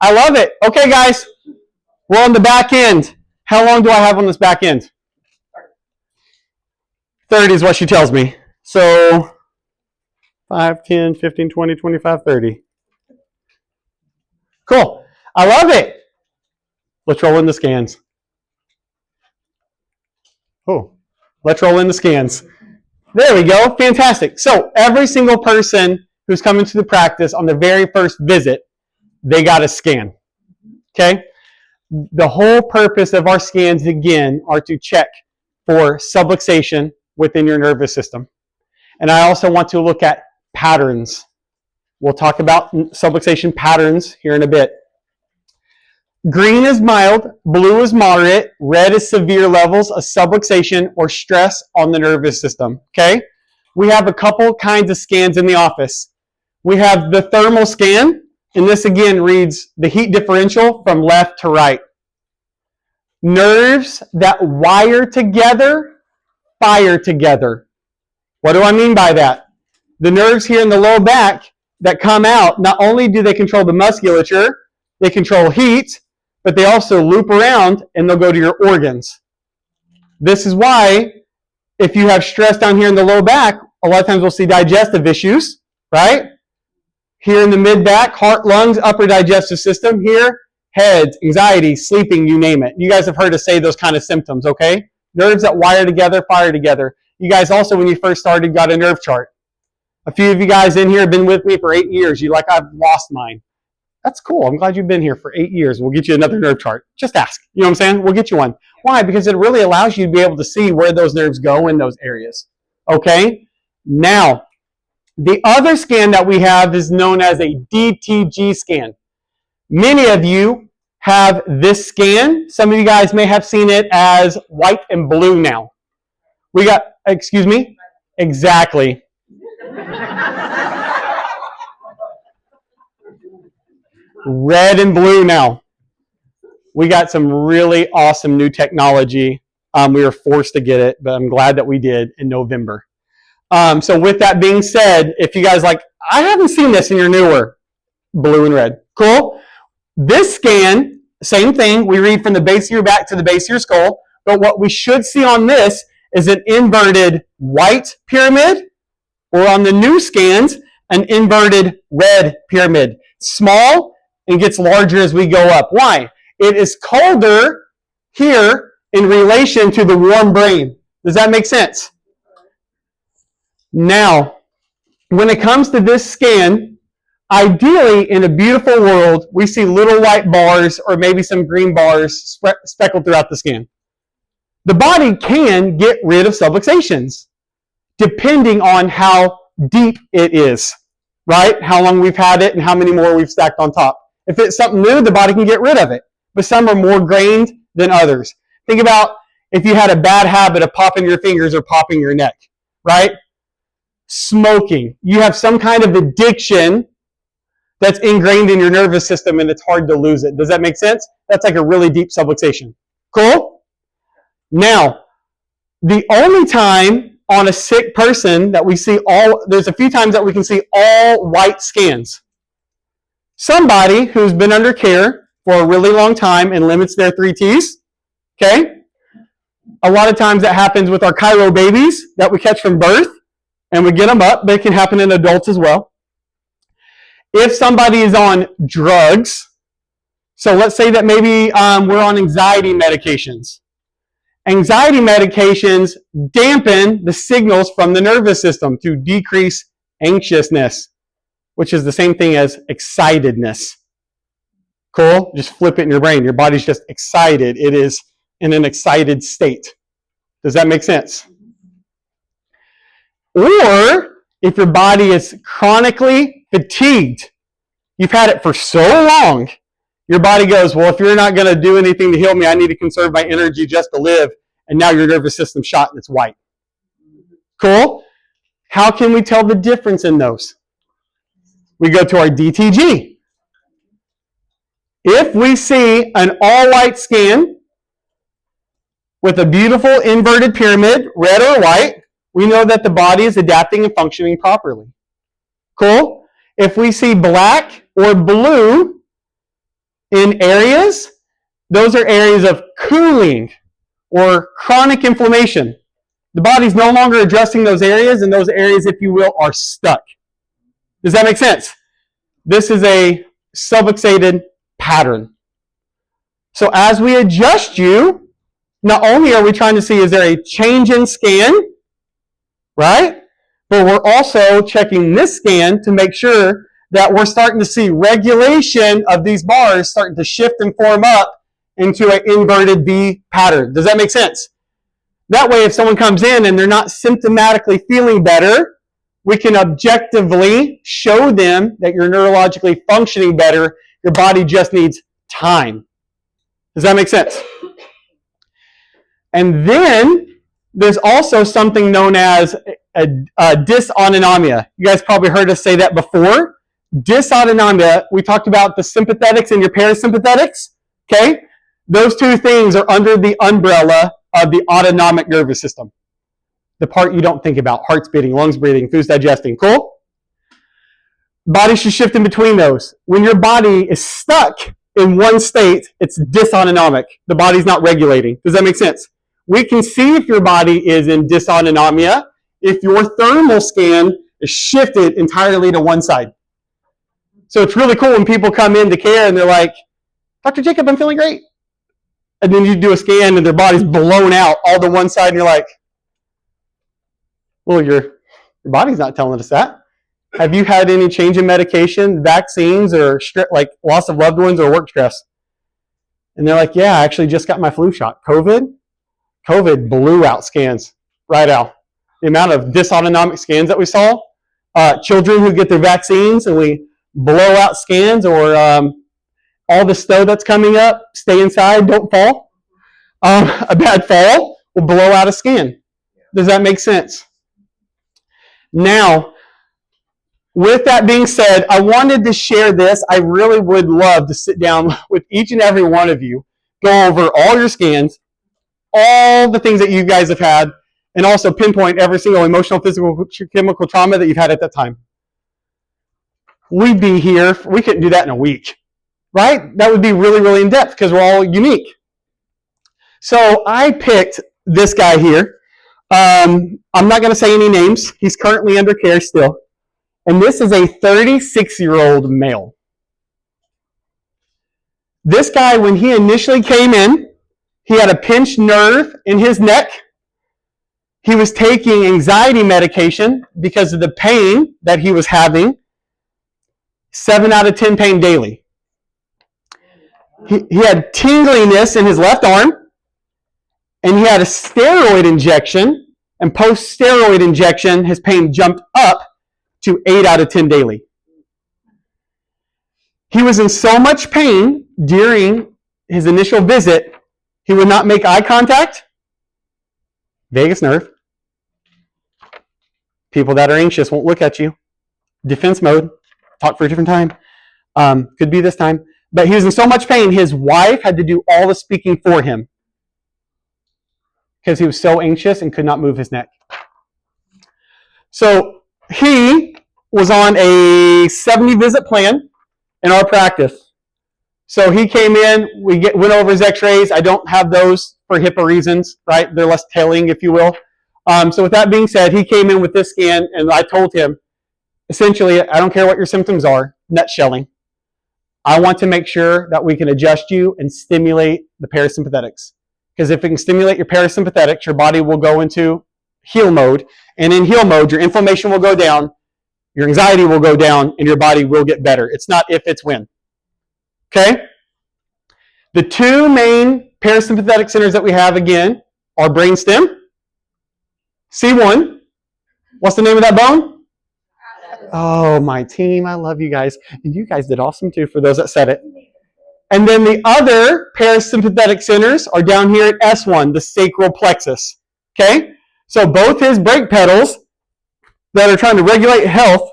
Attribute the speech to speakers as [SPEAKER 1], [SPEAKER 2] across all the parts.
[SPEAKER 1] I love it. Okay, guys, we're on the back end. How long do I have on this back end? 30 is what she tells me. So 5, 10, 15, 20, 25, 30. Cool. I love it. Let's roll in the scans. Oh, let's roll in the scans. There we go. Fantastic. So every single person who's coming to the practice on the very first visit, they got a scan. Okay? The whole purpose of our scans, again, are to check for subluxation within your nervous system. And I also want to look at patterns. We'll talk about subluxation patterns here in a bit. Green is mild, blue is moderate, red is severe levels of subluxation or stress on the nervous system. Okay? We have a couple kinds of scans in the office. We have the thermal scan, and this again reads the heat differential from left to right. Nerves that wire together, fire together. What do I mean by that? The nerves here in the low back that come out, not only do they control the musculature, they control heat, but they also loop around and they'll go to your organs. This is why if you have stress down here in the low back, a lot of times we'll see digestive issues, right? Here in the mid back, heart, lungs, upper digestive system. Here, heads, anxiety, sleeping, you name it. You guys have heard us say those kind of symptoms, okay? Nerves that wire together, fire together. You guys also, when you first started, got a nerve chart. A few of you guys in here have been with me for 8 years. You're like, I've lost mine. That's cool. I'm glad you've been here for 8 years. We'll get you another nerve chart. Just ask. You know what I'm saying? We'll get you one. Why? Because it really allows you to be able to see where those nerves go in those areas. Okay? Now, the other scan that we have is known as a DTG scan. Many of you have this scan. Some of you guys may have seen it as white and blue now. We got, excuse me? Exactly. Red and blue now. We got some really awesome new technology. We were forced to get it, but I'm glad that we did in November. So with that being said, if you guys like, I haven't seen this in your newer blue and red. Cool. This scan, same thing. We read from the base of your back to the base of your skull. But what we should see on this is an inverted white pyramid, or on the new scans, an inverted red pyramid. Small and gets larger as we go up. Why? It is colder here in relation to the warm brain. Does that make sense? Now, when it comes to this scan, ideally in a beautiful world, we see little white bars or maybe some green bars speckled throughout the scan. The body can get rid of subluxations depending on how deep it is, right? How long we've had it and how many more we've stacked on top. If it's something new, the body can get rid of it. But some are more grained than others. Think about if you had a bad habit of popping your fingers or popping your neck, right? Smoking. You have some kind of addiction that's ingrained in your nervous system and it's hard to lose it. Does that make sense? That's like a really deep subluxation. Cool? Now, the only time on a sick person that we see there's a few times that we can see all white scans. Somebody who's been under care for a really long time and limits their 3 T's, okay? A lot of times that happens with our Cairo babies that we catch from birth and we get them up, but it can happen in adults as well. If somebody is on drugs, so let's say that maybe we're on anxiety medications. Anxiety medications dampen the signals from the nervous system to decrease anxiousness, which is the same thing as excitedness. Cool? Just flip it in your brain. Your body's just excited. It is in an excited state. Does that make sense? Or if your body is chronically fatigued, you've had it for so long, your body goes, well, if you're not going to do anything to heal me, I need to conserve my energy just to live. And now your nervous system's shot and it's white. Cool? How can we tell the difference in those? We go to our DTG. If we see an all-white scan with a beautiful inverted pyramid, red or white, we know that the body is adapting and functioning properly. Cool? If we see black or blue, in areas, those are areas of cooling or chronic inflammation. The body's no longer addressing those areas, and those areas, if you will, are stuck. Does that make sense? This is a subluxated pattern. So as we adjust you, not only are we trying to see is there a change in scan, right? But we're also checking this scan to make sure that we're starting to see regulation of these bars starting to shift and form up into an inverted V pattern. Does that make sense? That way, if someone comes in and they're not symptomatically feeling better, we can objectively show them that you're neurologically functioning better. Your body just needs time. Does that make sense? And then there's also something known as a dysautonomia. You guys probably heard us say that before. Dysautonomia, we talked about the sympathetics and your parasympathetics. Okay? Those two things are under the umbrella of the autonomic nervous system. The part you don't think about, heart's beating, lungs breathing, food's digesting. Cool? Body should shift in between those. When your body is stuck in one state, it's dysautonomic. The body's not regulating. Does that make sense? We can see if your body is in dysautonomia if your thermal scan is shifted entirely to one side. So it's really cool when people come into care and they're like, Dr. Jacob, I'm feeling great. And then you do a scan and their body's blown out all to one side and you're like, well, your body's not telling us that. Have you had any change in medication, vaccines, or like loss of loved ones or work stress? And they're like, yeah, I actually just got my flu shot. COVID blew out scans right out. The amount of dysautonomic scans that we saw, children who get their vaccines and we blow out scans, or all the snow that's coming up, stay inside, don't fall. A bad fall will blow out a scan. Does that make sense? Now, with that being said, I wanted to share this. I really would love to sit down with each and every one of you, go over all your scans, all the things that you guys have had, and also pinpoint every single emotional, physical, chemical trauma that you've had at that time. We'd be here. We couldn't do that in a week, right? That would be really, really in-depth because we're all unique. So I picked this guy here. I'm not going to say any names. He's currently under care still. And this is a 36-year-old male. This guy, when he initially came in, he had a pinched nerve in his neck. He was taking anxiety medication because of the pain that he was having. 7 out of 10 pain daily. He had tingliness in his left arm, and he had a steroid injection, and post-steroid injection, his pain jumped up to 8 out of 10 daily. He was in so much pain during his initial visit, he would not make eye contact. Vagus nerve. People that are anxious won't look at you. Defense mode. Talk for a different time. Could be this time. But he was in so much pain, his wife had to do all the speaking for him because he was so anxious and could not move his neck. So he was on a 70-visit plan in our practice. So he came in, went over his x-rays. I don't have those for HIPAA reasons, right? They're less telling, if you will. So with that being said, he came in with this scan, and I told him, essentially, I don't care what your symptoms are, nutshelling. I want to make sure that we can adjust you and stimulate the parasympathetics. Because if it can stimulate your parasympathetics, your body will go into heal mode. And in heal mode, your inflammation will go down, your anxiety will go down, and your body will get better. It's not if, it's when. Okay? The two main parasympathetic centers that we have, again, are brainstem. C1. What's the name of that bone? Oh, my team, I love you guys. And you guys did awesome too, for those that said it. And then the other parasympathetic centers are down here at S1, the sacral plexus. Okay? So both his brake pedals that are trying to regulate health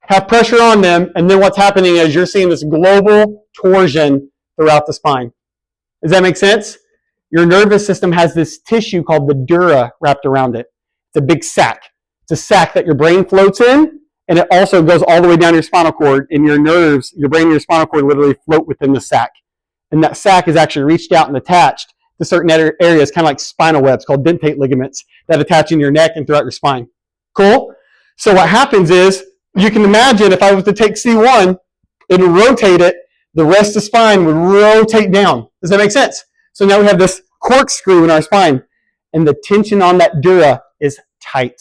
[SPEAKER 1] have pressure on them, and then what's happening is you're seeing this global torsion throughout the spine. Does that make sense? Your nervous system has this tissue called the dura wrapped around it. It's a big sac. It's a sac that your brain floats in, and it also goes all the way down your spinal cord, and your nerves, your brain and your spinal cord literally float within the sac. And that sac is actually reached out and attached to certain areas, kind of like spinal webs called dentate ligaments that attach in your neck and throughout your spine. Cool? So what happens is, you can imagine if I was to take C1 and rotate it, the rest of the spine would rotate down. Does that make sense? So now we have this corkscrew in our spine, and the tension on that dura is tight.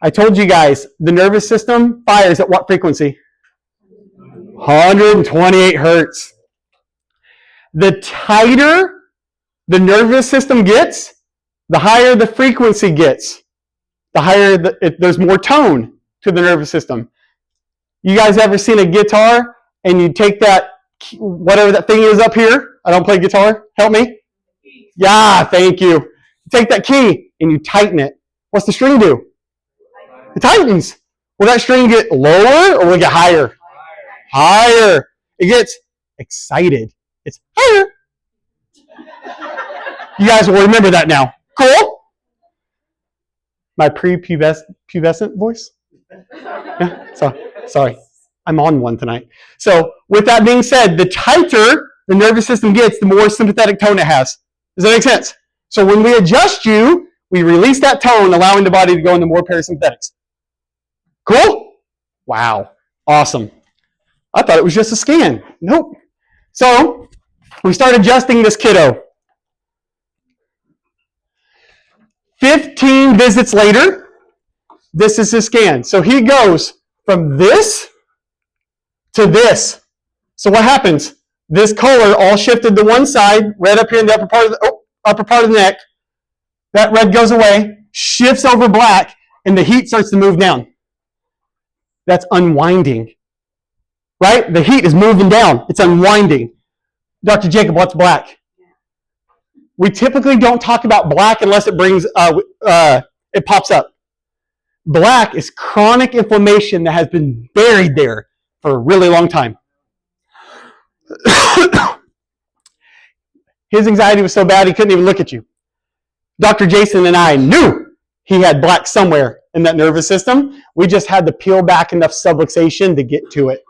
[SPEAKER 1] I told you guys, the nervous system fires at what frequency? 128 hertz. The tighter the nervous system gets, the higher the frequency gets. The higher, there's more tone to the nervous system. You guys ever seen a guitar and you take that, whatever that thing is up here? I don't play guitar. Help me. Yeah, thank you. You take that key and you tighten it. What's the string do? It tightens. Will that string get lower or will it get higher? Higher. It gets excited. It's higher. You guys will remember that now. Cool? My pre-pubescent voice? Yeah, sorry. I'm on one tonight. So with that being said, the tighter the nervous system gets, the more sympathetic tone it has. Does that make sense? So when we adjust you, we release that tone, allowing the body to go into more parasympathetics. Cool? Wow. Awesome. I thought it was just a scan. Nope. So we start adjusting this kiddo. 15 visits later, this is his scan. So he goes from this to this. So what happens? This color all shifted to one side, red up here in the upper part of the neck. That red goes away, shifts over black, and the heat starts to move down. That's unwinding. Right? The heat is moving down. It's unwinding. Dr. Jacob, what's black? We typically don't talk about black unless it brings it pops up. Black is chronic inflammation that has been buried there for a really long time. His anxiety was so bad he couldn't even look at you. Dr. Jason and I knew he had black somewhere in that nervous system. We just had to peel back enough subluxation to get to it.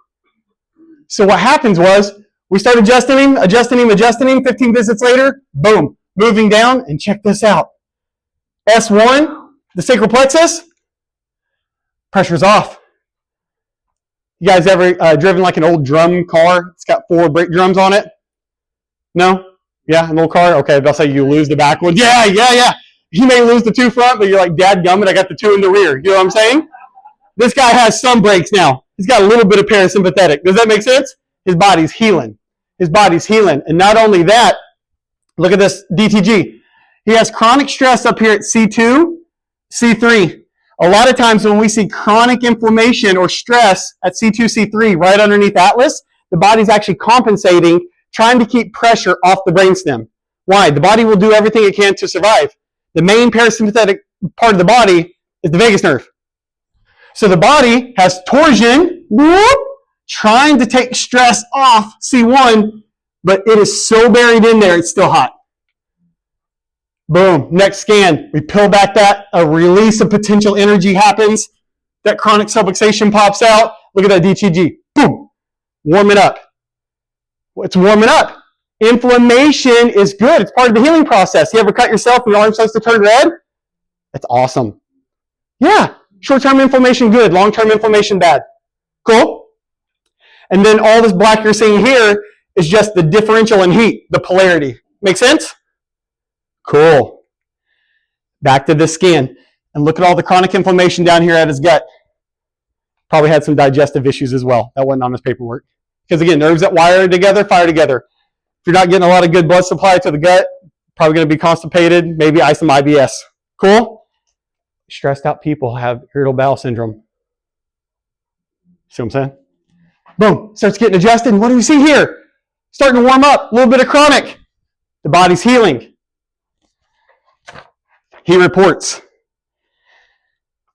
[SPEAKER 1] So what happens was, we start adjusting him. 15 visits later, boom, moving down, and check this out. S1, the sacral plexus, pressure's off. You guys ever driven like an old drum car? It's got 4 brake drums on it? No? Yeah, an old car? Okay, they'll say you lose the back one. Yeah. You may lose the 2 front, but you're like, dadgummit, I got the 2 in the rear. You know what I'm saying? This guy has some brakes now. He's got a little bit of parasympathetic. Does that make sense? His body's healing. And not only that, look at this DTG. He has chronic stress up here at C2, C3. A lot of times when we see chronic inflammation or stress at C2, C3, right underneath Atlas, the body's actually compensating, trying to keep pressure off the brainstem. Why? The body will do everything it can to survive. The main parasympathetic part of the body is the vagus nerve. So the body has torsion, trying to take stress off C1, but it is so buried in there, it's still hot. Boom, next scan. We peel back that, a release of potential energy happens. That chronic subluxation pops out. Look at that DTG. Boom, warm it up. It's warming up. Inflammation is good. It's part of the healing process. You ever cut yourself and your arm starts to turn red? That's awesome. Yeah, short-term inflammation good, long-term inflammation bad. Cool? And then all this black you're seeing here is just the differential in heat, the polarity. Make sense? Cool. Back to the skin. And look at all the chronic inflammation down here at his gut. Probably had some digestive issues as well. That wasn't on his paperwork. Because again, nerves that wire together, fire together. If you're not getting a lot of good blood supply to the gut, probably going to be constipated, maybe some IBS. Cool? Stressed out people have irritable bowel syndrome. See what I'm saying? Boom, starts getting adjusted. And what do we see here? Starting to warm up, a little bit of chronic. The body's healing. He reports,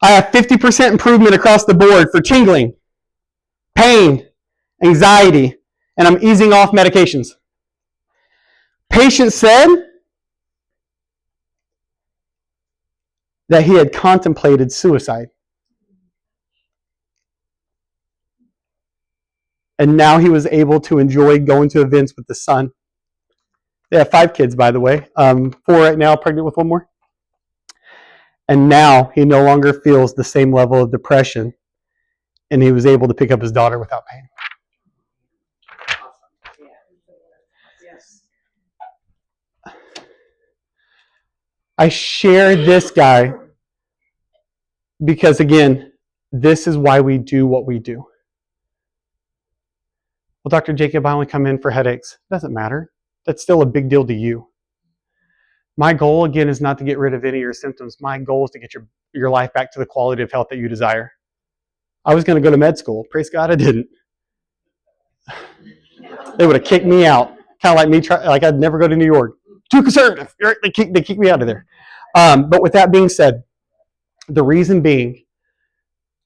[SPEAKER 1] I have 50% improvement across the board for tingling, pain, anxiety, and I'm easing off medications. Patient said that he had contemplated suicide. And now he was able to enjoy going to events with the son. They have 5 kids, by the way. 4 right now, pregnant with 1 more. And now he no longer feels the same level of depression. And he was able to pick up his daughter without pain. I share this guy because, again, this is why we do what we do. Well, Dr. Jacob, I only come in for headaches. Doesn't matter. That's still a big deal to you. My goal, again, is not to get rid of any of your symptoms. My goal is to get your life back to the quality of health that you desire. I was going to go to med school. Praise God, I didn't. They would have kicked me out. Kind of like me, like I'd never go to New York. Too conservative. They kicked me out of there. But with that being said, the reason being,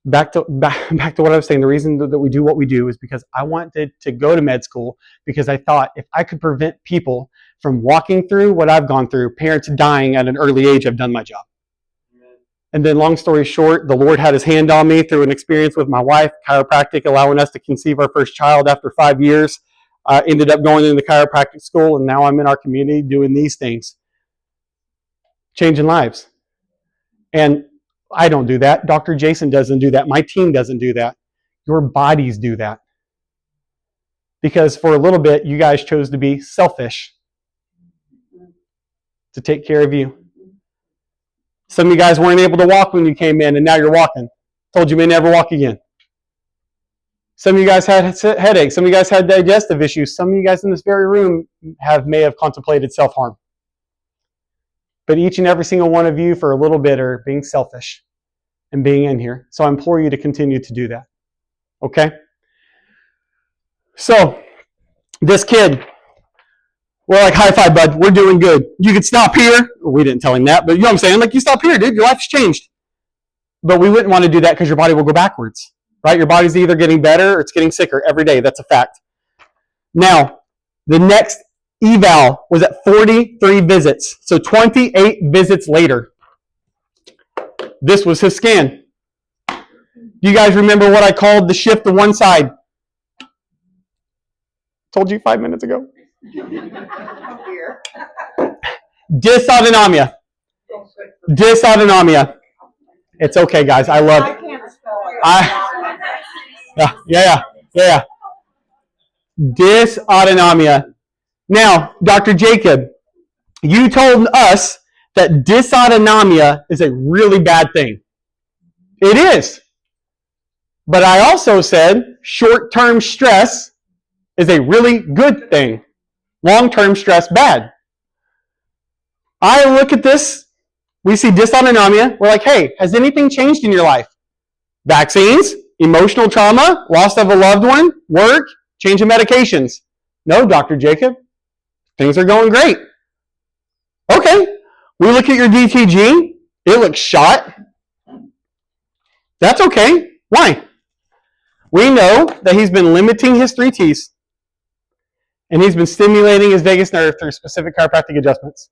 [SPEAKER 1] back to what I was saying, the reason that we do what we do is because I wanted to go to med school because I thought if I could prevent people from walking through what I've gone through, parents dying at an early age, I've done my job. And then long story short, the Lord had his hand on me through an experience with my wife, chiropractic, allowing us to conceive our first child after 5 years. Ended up going into chiropractic school, and now I'm in our community doing these things. Changing lives. And I don't do that. Dr. Jason doesn't do that. My team doesn't do that. Your bodies do that. Because for a little bit, you guys chose to be selfish. To take care of you. Some of you guys weren't able to walk when you came in, and now you're walking. Told you may never walk again. Some of you guys had headaches. Some of you guys had digestive issues. Some of you guys in this very room may have contemplated self-harm. But each and every single one of you, for a little bit, are being selfish and being in here. So I implore you to continue to do that. Okay? So, this kid, we're like, high five, bud. We're doing good. You could stop here. We didn't tell him that, but you know what I'm saying? Like, you stop here, dude. Your life's changed. But we wouldn't want to do that because your body will go backwards. Right? Your body's either getting better or it's getting sicker every day. That's a fact. Now, the next eval was at 43 visits. So 28 visits later. This was his scan. You guys remember what I called the shift to one side? Told you 5 minutes ago. Dysautonomia. Dysautonomia. It's okay, guys. I love it. Yeah. Dysautonomia. Now, Dr. Jacob, you told us that dysautonomia is a really bad thing. It is. But I also said short-term stress is a really good thing. Long-term stress, bad. I look at this, we see dysautonomia, we're like, hey, has anything changed in your life? Vaccines, emotional trauma, loss of a loved one, work, change of medications. No, Dr. Jacob, things are going great. Okay, we look at your DTG, it looks shot. That's okay. Why? We know that he's been limiting his 3 T's, and he's been stimulating his vagus nerve through specific chiropractic adjustments.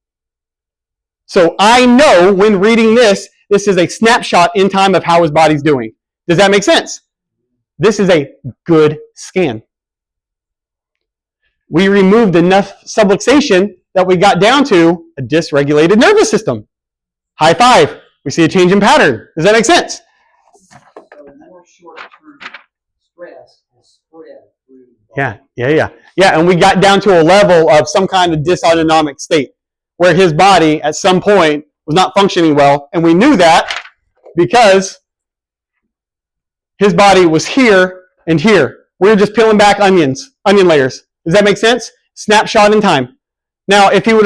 [SPEAKER 1] So I know when reading this is a snapshot in time of how his body's doing. Does that make sense? This is a good scan. We removed enough subluxation that we got down to a dysregulated nervous system. High five. We see a change in pattern. Does that make sense?
[SPEAKER 2] So more short-term stress is spread through the
[SPEAKER 1] body. Yeah, and we got down to a level of some kind of dysautonomic state where his body at some point was not functioning well, and we knew that because his body was here and here. We were just peeling back onion layers. Does that make sense? Snapshot in time. Now, if he would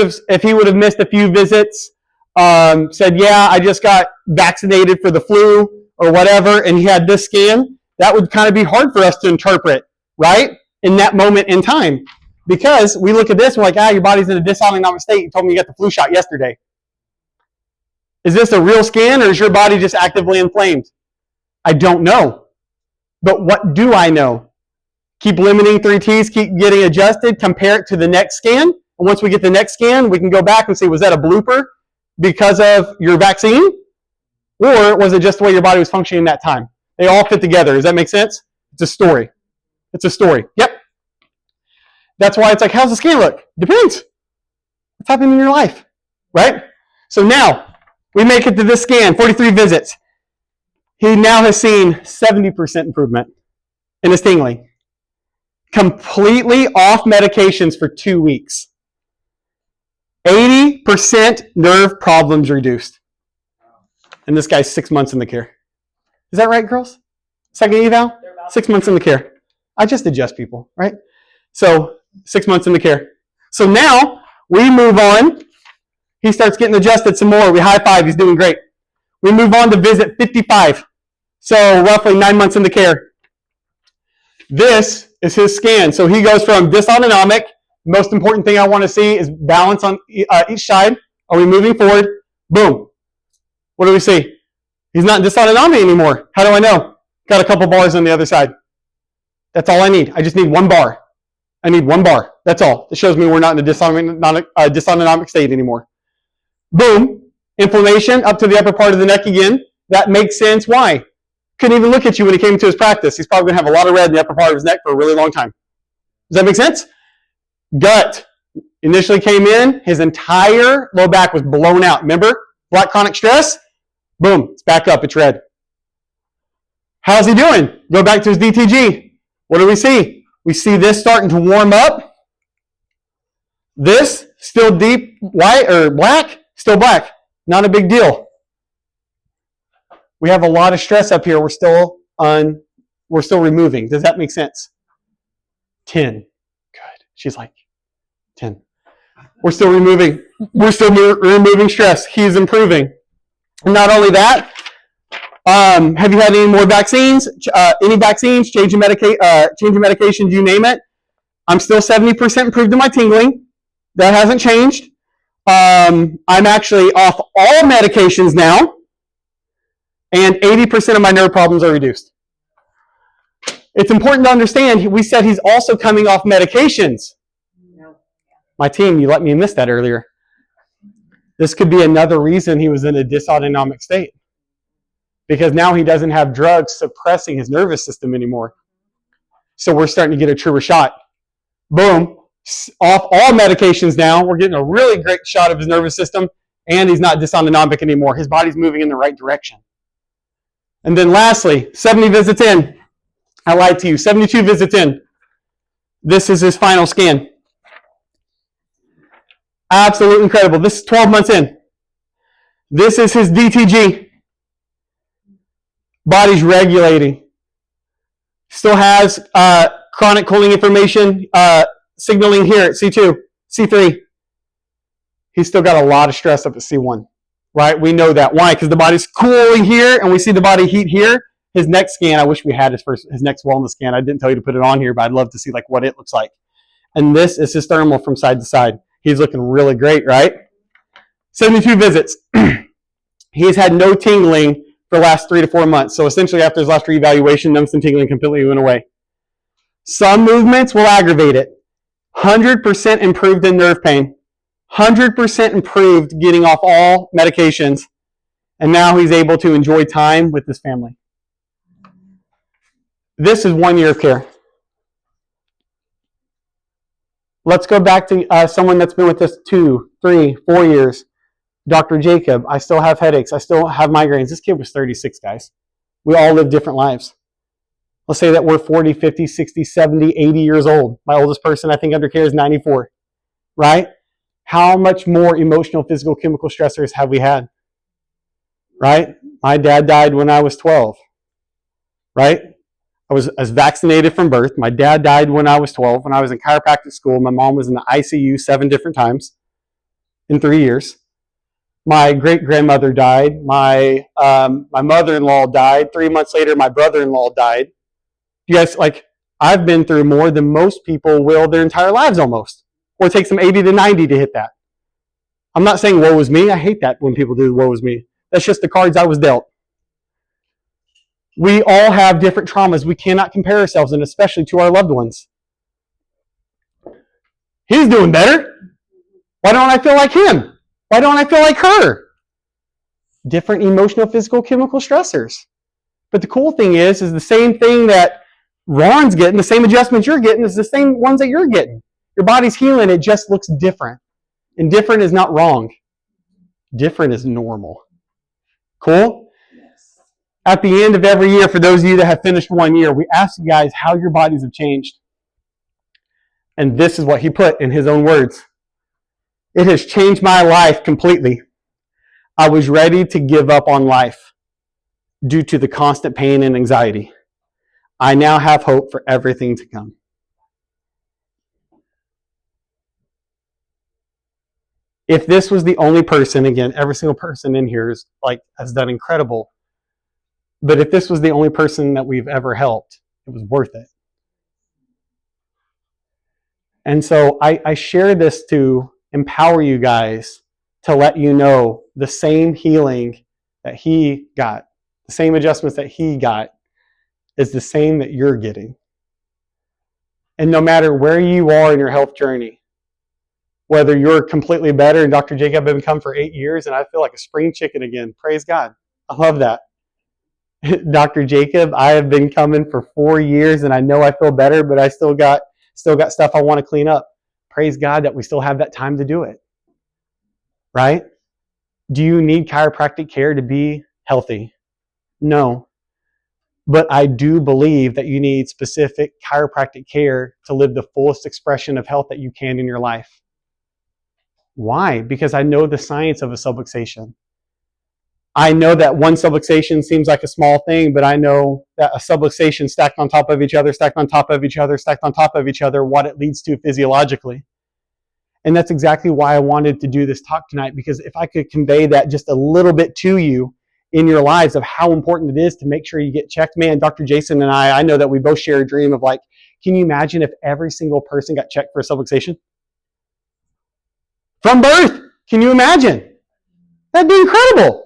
[SPEAKER 1] have missed a few visits, said, yeah, I just got vaccinated for the flu or whatever, and he had this scan, that would kind of be hard for us to interpret, right? In that moment in time. Because we look at this and we're like, your body's in a dysautonomic state. You told me you got the flu shot yesterday. Is this a real scan, or is your body just actively inflamed? I don't know. But what do I know? Keep limiting 3 T's, keep getting adjusted, compare it to the next scan. And once we get the next scan, we can go back and say, was that a blooper because of your vaccine? Or was it just the way your body was functioning that time? They all fit together. Does that make sense? It's a story. It's a story. Yep. That's why it's like, how's the scan look? Depends. What's happening in your life, right? So now, we make it to this scan, 43 visits. He now has seen 70% improvement in his tingling. Completely off medications for 2 weeks. 80% nerve problems reduced. And this guy's 6 months in the care. Is that right, girls? Second eval? 6 months in the care. I just adjust people, right? So 6 months in the care. So now we move on. He starts getting adjusted some more. We high five. He's doing great. We move on to visit 55. So roughly 9 months in the care. This is his scan. So he goes from dysautonomic. Most important thing I want to see is balance on each side. Are we moving forward? Boom. What do we see? He's not dysautonomic anymore. How do I know? Got a couple bars on the other side. That's all I need. I just need one bar. I need one bar. That's all. It shows me we're not in a dysautonomic state anymore. Boom. Inflammation up to the upper part of the neck again. That makes sense. Why? Couldn't even look at you when he came to his practice. He's probably going to have a lot of red in the upper part of his neck for a really long time. Does that make sense? Gut. Initially came in, his entire low back was blown out. Remember? Black chronic stress? Boom. It's back up. It's red. How's he doing? Go back to his DTG. What do we see? We see this starting to warm up. This, still deep white or black, still black. Not a big deal. We have a lot of stress up here. We're still removing. Does that make sense? 10. Good. She's like 10. We're still removing. We're still removing stress. He's improving. And not only that, have you had any more vaccines? Any vaccines? Changing medications? You name it. I'm still 70% improved in my tingling. That hasn't changed. I'm actually off all medications now, and 80% of my nerve problems are reduced. It's important to understand, we said he's also coming off medications. My team, you let me miss that earlier. This could be another reason he was in a dysautonomic state, because now he doesn't have drugs suppressing his nervous system anymore. So we're starting to get a truer shot. Boom. Off all medications now. We're getting a really great shot of his nervous system, and he's not dysautonomic anymore. His body's moving in the right direction. And then lastly, 70 visits in. I lied to you. 72 visits in. This is his final scan. Absolutely incredible. This is 12 months in. This is his DTG. Body's regulating. Still has chronic cooling inflammation signaling here at C2, C3. He's still got a lot of stress up at C1, right? We know that. Why? Because the body's cooling here, and we see the body heat here. His next scan, I wish we had his next wellness scan. I didn't tell you to put it on here, but I'd love to see like what it looks like. And this is his thermal from side to side. He's looking really great, right? 72 visits. He's had no tingling for the last 3 to 4 months. So essentially after his last reevaluation, numbness and tingling completely went away. Some movements will aggravate it. 100% improved in nerve pain. 100% improved getting off all medications. And now he's able to enjoy time with his family. This is 1 year of care. Let's go back to someone that's been with us 2, 3, 4 years. Dr. Jacob, I still have headaches. I still have migraines. This kid was 36, guys. We all live different lives. Let's say that we're 40, 50, 60, 70, 80 years old. My oldest person, I think, under care is 94, right? How much more emotional, physical, chemical stressors have we had, right? My dad died when I was 12, right? I was vaccinated from birth. My dad died when I was 12. When I was in chiropractic school, my mom was in the ICU 7 different times in 3 years. My great-grandmother died. My mother-in-law died. 3 months later, my brother-in-law died. You guys, like, I've been through more than most people will their entire lives almost. Or it takes them 80 to 90 to hit that. I'm not saying woe is me. I hate that when people do woe is me. That's just the cards I was dealt. We all have different traumas. We cannot compare ourselves, and especially to our loved ones. He's doing better. Why don't I feel like him? Why don't I feel like her? Different emotional, physical, chemical stressors. But the cool thing is the same thing that Ron's getting the same adjustments you're getting is the same ones that you're getting. Your body's healing. It just looks different. And different is not wrong. Different is normal. Cool?
[SPEAKER 2] Yes.
[SPEAKER 1] At the end of every year, for those of you that have finished 1 year, we ask you guys how your bodies have changed. And this is what he put in his own words. It has changed my life completely. I was ready to give up on life due to the constant pain and anxiety. I now have hope for everything to come. If this was the only person, again, every single person in here has done incredible. But if this was the only person that we've ever helped, it was worth it. And so I share this to empower you guys to let you know the same healing that he got, the same adjustments that he got, is the same that you're getting. And no matter where you are in your health journey, whether you're completely better, and Dr. Jacob, I've been coming for 8 years and I feel like a spring chicken again. Praise God. I love that. Dr. Jacob, I have been coming for 4 years and I know I feel better, but I still got stuff I want to clean up. Praise God that we still have that time to do it. Right? Do you need chiropractic care to be healthy? No. But I do believe that you need specific chiropractic care to live the fullest expression of health that you can in your life. Why? Because I know the science of a subluxation. I know that one subluxation seems like a small thing, but I know that a subluxation stacked on top of each other, stacked on top of each other, stacked on top of each other, what it leads to physiologically. And that's exactly why I wanted to do this talk tonight, because if I could convey that just a little bit to you in your lives of how important it is to make sure you get checked. Man, Dr. Jason and I know that we both share a dream of can you imagine if every single person got checked for a subluxation? From birth. Can you imagine? That'd be incredible.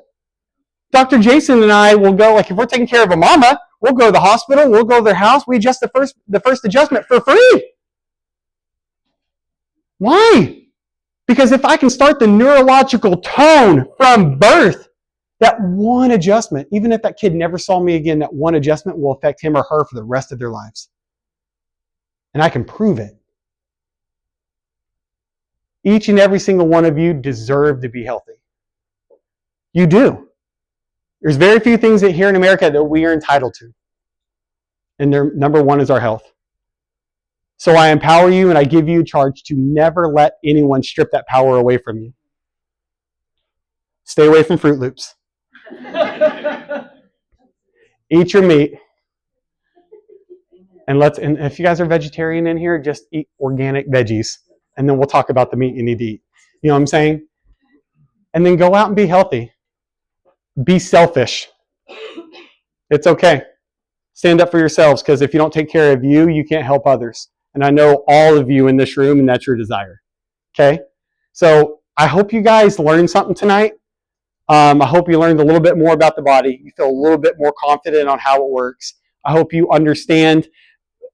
[SPEAKER 1] Dr. Jason and I will go, if we're taking care of a mama, we'll go to the hospital, we'll go to their house, we adjust the first adjustment for free. Why? Because if I can start the neurological tone from birth, that one adjustment, even if that kid never saw me again, that one adjustment will affect him or her for the rest of their lives. And I can prove it. Each and every single one of you deserve to be healthy. You do. There's very few things that here in America that we are entitled to. And number one is our health. So I empower you and I give you a charge to never let anyone strip that power away from you. Stay away from Fruit Loops. Eat your meat. And if you guys are vegetarian in here, just eat organic veggies. And then we'll talk about the meat you need to eat. You know what I'm saying? And then go out and be healthy. Be selfish. It's okay. Stand up for yourselves, because if you don't take care of you, you can't help others. And I know all of you in this room, and that's your desire. Okay? So I hope you guys learned something tonight. I hope you learned a little bit more about the body. You feel a little bit more confident on how it works. I hope you understand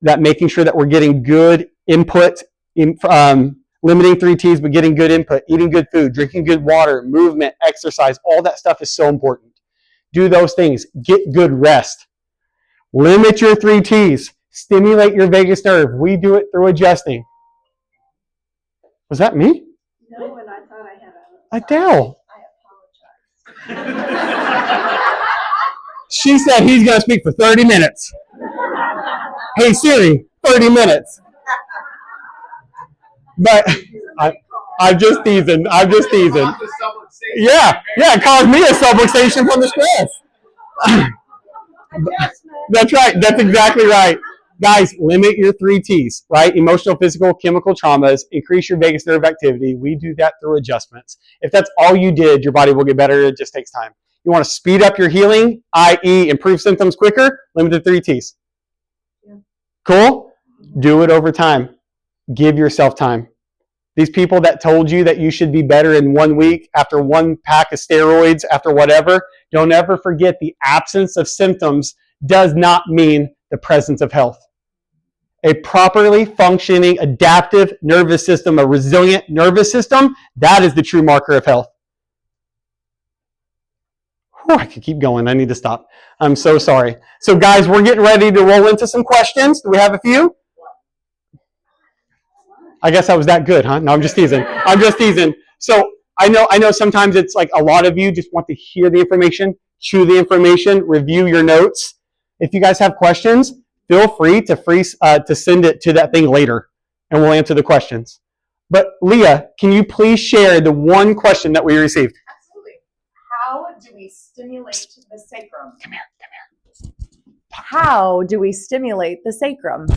[SPEAKER 1] that making sure that we're getting good input, limiting 3 T's, but getting good input, eating good food, drinking good water, movement, exercise, all that stuff is so important. Do those things. Get good rest. Limit your 3 T's. Stimulate your vagus nerve. We do it through adjusting. Was that me?
[SPEAKER 3] No, and I thought I had
[SPEAKER 1] Adele.
[SPEAKER 3] I apologize.
[SPEAKER 1] She said he's going to speak for 30 minutes. Hey Siri, 30 minutes. But I'm just teasing. Yeah, it caused me a subluxation from the stress. That's right. That's exactly right. Guys, limit your 3 T's, right? Emotional, physical, chemical traumas. Increase your vagus nerve activity. We do that through adjustments. If that's all you did, your body will get better. It just takes time. You want to speed up your healing, i.e. improve symptoms quicker, limit the 3 T's. Yeah. Cool? Do it over time. Give yourself time. These people that told you that you should be better in 1 week after 1 pack of steroids, after whatever, don't ever forget the absence of symptoms does not mean the presence of health. A properly functioning adaptive nervous system, a resilient nervous system, that is the true marker of health. I could keep going. I need to stop. I'm so sorry. So guys, we're getting ready to roll into some questions. Do we have a few? I guess I was that good, huh? No, I'm just teasing. I'm just teasing. So I know sometimes it's like a lot of you just want to hear the information, chew the information, review your notes. If you guys have questions, feel free to send it to that thing later, and we'll answer the questions. But Leah, can you please share the one question that we received?
[SPEAKER 4] Absolutely. How do we stimulate the sacrum?
[SPEAKER 1] Come here.
[SPEAKER 4] How do we stimulate the sacrum?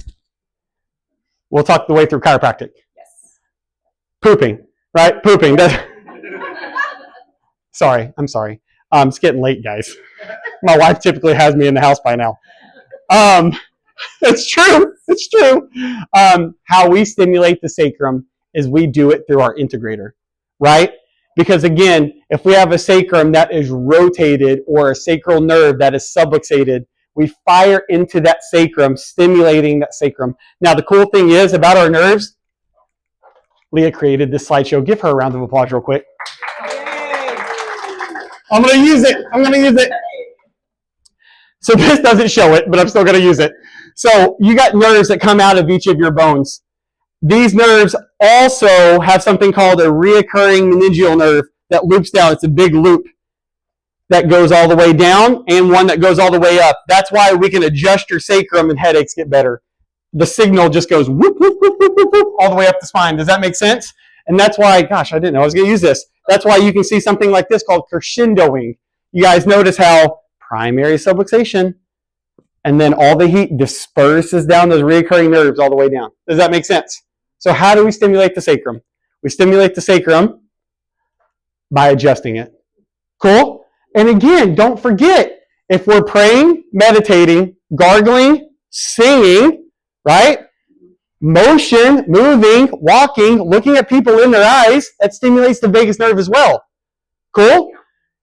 [SPEAKER 1] We'll talk the way through chiropractic.
[SPEAKER 4] Yes.
[SPEAKER 1] Pooping, right? Pooping. Sorry, I'm sorry. It's getting late, guys. My wife typically has me in the house by now. It's true. It's true. How we stimulate the sacrum is we do it through our integrator, right? Because again, if we have a sacrum that is rotated or a sacral nerve that is subluxated, we fire into that sacrum, stimulating that sacrum. Now, the cool thing is about our nerves, Leah created this slideshow. Give her a round of applause real quick. I'm going to use it. So this doesn't show it, but I'm still going to use it. So you got nerves that come out of each of your bones. These nerves also have something called a reoccurring meningeal nerve that loops down. It's a big loop that goes all the way down and one that goes all the way up. That's why we can adjust your sacrum and headaches get better. The signal just goes whoop, whoop, whoop, whoop, whoop, whoop, all the way up the spine. Does that make sense? And that's why, gosh, I didn't know I was going to use this. That's why you can see something like this called crescendoing. You guys notice how primary subluxation, and then all the heat disperses down those recurring nerves all the way down. Does that make sense? So how do we stimulate the sacrum? We stimulate the sacrum by adjusting it. Cool? And again, don't forget, if we're praying, meditating, gargling, singing, right? Motion, moving, walking, looking at people in their eyes, that stimulates the vagus nerve as well. Cool?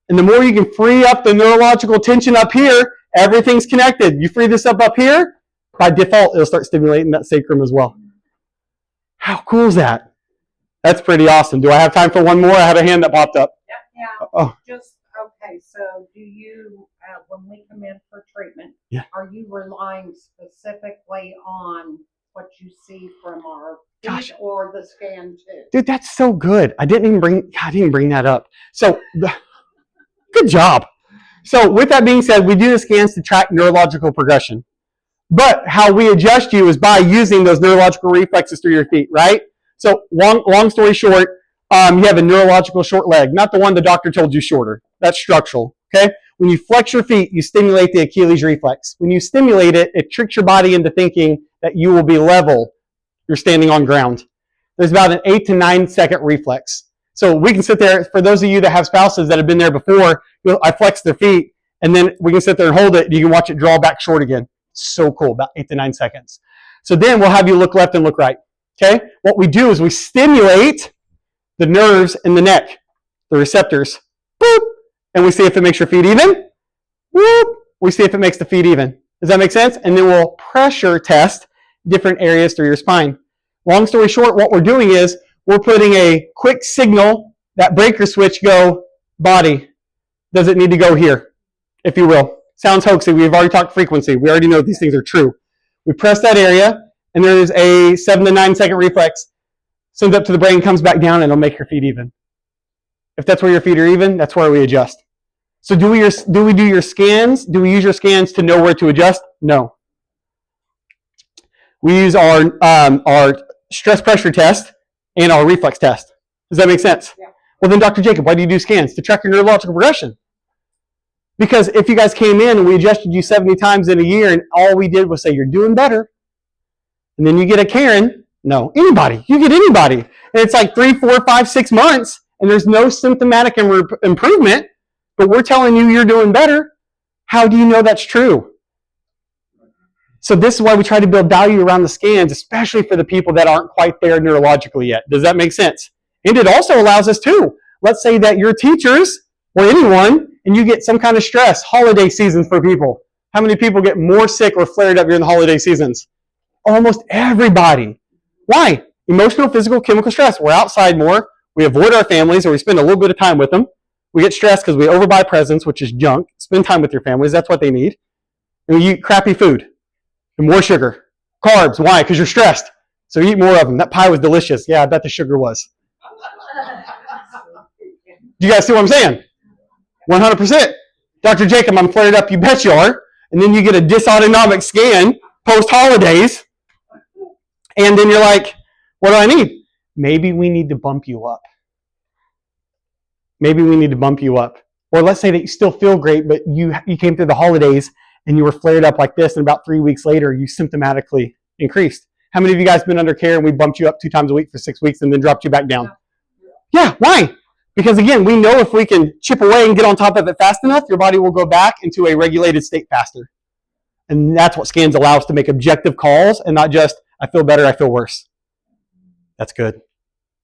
[SPEAKER 1] And the more you can free up the neurological tension up here, everything's connected. You free this up here, by default, it'll start stimulating that sacrum as well. How cool is that? That's pretty awesome. Do I have time for one more? I had a hand that popped up.
[SPEAKER 5] Yeah,
[SPEAKER 1] Oh.
[SPEAKER 5] just, okay, so do you, when we come in for treatment,
[SPEAKER 1] Yeah.
[SPEAKER 5] are you relying specifically on what you see from our
[SPEAKER 1] Gosh.
[SPEAKER 5] feet or the scan too?
[SPEAKER 1] Dude, that's so good. I didn't even bring that up. So, good job. So, with that being said, we do the scans to track neurological progression. But how we adjust you is by using those neurological reflexes through your feet, right? So, long story short, you have a neurological short leg, not the one the doctor told you shorter. That's structural, okay? When you flex your feet, you stimulate the Achilles reflex. When you stimulate it, it tricks your body into thinking that you will be level. You're standing on ground. There's about an 8 to 9 second reflex. So we can sit there, for those of you that have spouses that have been there before, I flex their feet, and then we can sit there and hold it, and you can watch it draw back short again. So cool, about 8 to 9 seconds. So then we'll have you look left and look right, okay? What we do is we stimulate the nerves in the neck, the receptors, boop, and we see if it makes your feet even, whoop, we see if it makes the feet even. Does that make sense? And then we'll pressure test different areas through your spine. Long story short, what we're doing is we're putting a quick signal, that breaker switch go, body, does it need to go here, if you will. Sounds hoaxy. We've already talked frequency. We already know these things are true. We press that area, and there is a 7 to 9 second reflex. Sends up to the brain, comes back down, and it'll make your feet even. If that's where your feet are even, that's where we adjust. So do we do your scans? Do we use your scans to know where to adjust? No. We use our stress pressure test and our reflex test. Does that make sense?
[SPEAKER 5] Yeah.
[SPEAKER 1] Well then, Dr. Jacob, why do you do scans? To track your neurological progression. Because if you guys came in and we adjusted you 70 times in a year and all we did was say, you're doing better, and then you get a Karen, no, anybody, you get anybody. And it's like 3, 4, 5, 6 months, and there's no symptomatic improvement, but we're telling you you're doing better. How do you know that's true? So this is why we try to build value around the scans, especially for the people that aren't quite there neurologically yet. Does that make sense? And it also allows us too. Let's say that you're teachers or anyone, and you get some kind of stress, holiday seasons for people. How many people get more sick or flared up during the holiday seasons? Almost everybody. Why? Emotional, physical, chemical stress. We're outside more. We avoid our families, or we spend a little bit of time with them. We get stressed because we overbuy presents, which is junk. Spend time with your families. That's what they need. And you eat crappy food and more sugar. Carbs. Why? Because you're stressed. So you eat more of them. That pie was delicious. Yeah, I bet the sugar was. Do you guys see what I'm saying? 100%. Dr. Jacob, I'm flared up. You bet you are. And then you get a dysautonomic scan post-holidays. And then you're like, what do I need? Maybe we need to bump you up. Maybe we need to bump you up. Or let's say that you still feel great, but you came through the holidays and you were flared up like this, and about 3 weeks later, you symptomatically increased. How many of you guys been under care and we bumped you up 2 times a week for 6 weeks and then dropped you back down? Yeah, why? Because again, we know if we can chip away and get on top of it fast enough, your body will go back into a regulated state faster. And that's what scans allow us to make objective calls and not just, I feel better, I feel worse. That's good.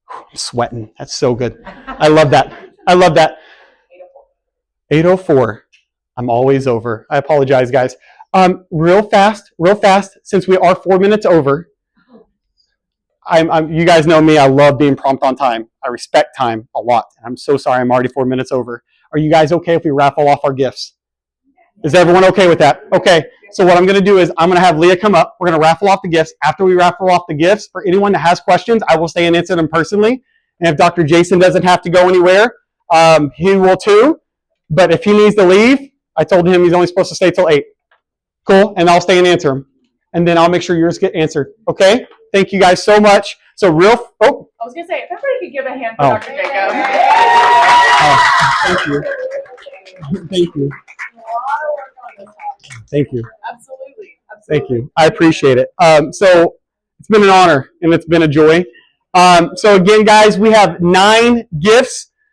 [SPEAKER 1] I'm sweating. That's so good. I love that. I love that. 8:04. I'm always over. I apologize, guys. Real fast, since we are 4 minutes over, you guys know me. I love being prompt on time. I respect time a lot. And I'm so sorry I'm already 4 minutes over. Are you guys okay if we raffle off our gifts? Is everyone okay with that? Okay. So what I'm going to do is I'm going to have Leah come up. We're going to raffle off the gifts. After we raffle off the gifts, for anyone that has questions, I will stay and answer them personally. And if Dr. Jason doesn't have to go anywhere, he will too. But if he needs to leave, I told him he's only supposed to stay till 8. Cool. And I'll stay and answer them. And then I'll make sure yours get answered. Okay? Thank you guys so much. So
[SPEAKER 4] I was going to say, if everybody could give a hand for Dr. Jacob.
[SPEAKER 1] Thank you. Thank you. Thank you.
[SPEAKER 4] Absolutely.
[SPEAKER 1] Thank you. I appreciate it. So it's been an honor and it's been a joy. So again, guys, we have 9 gifts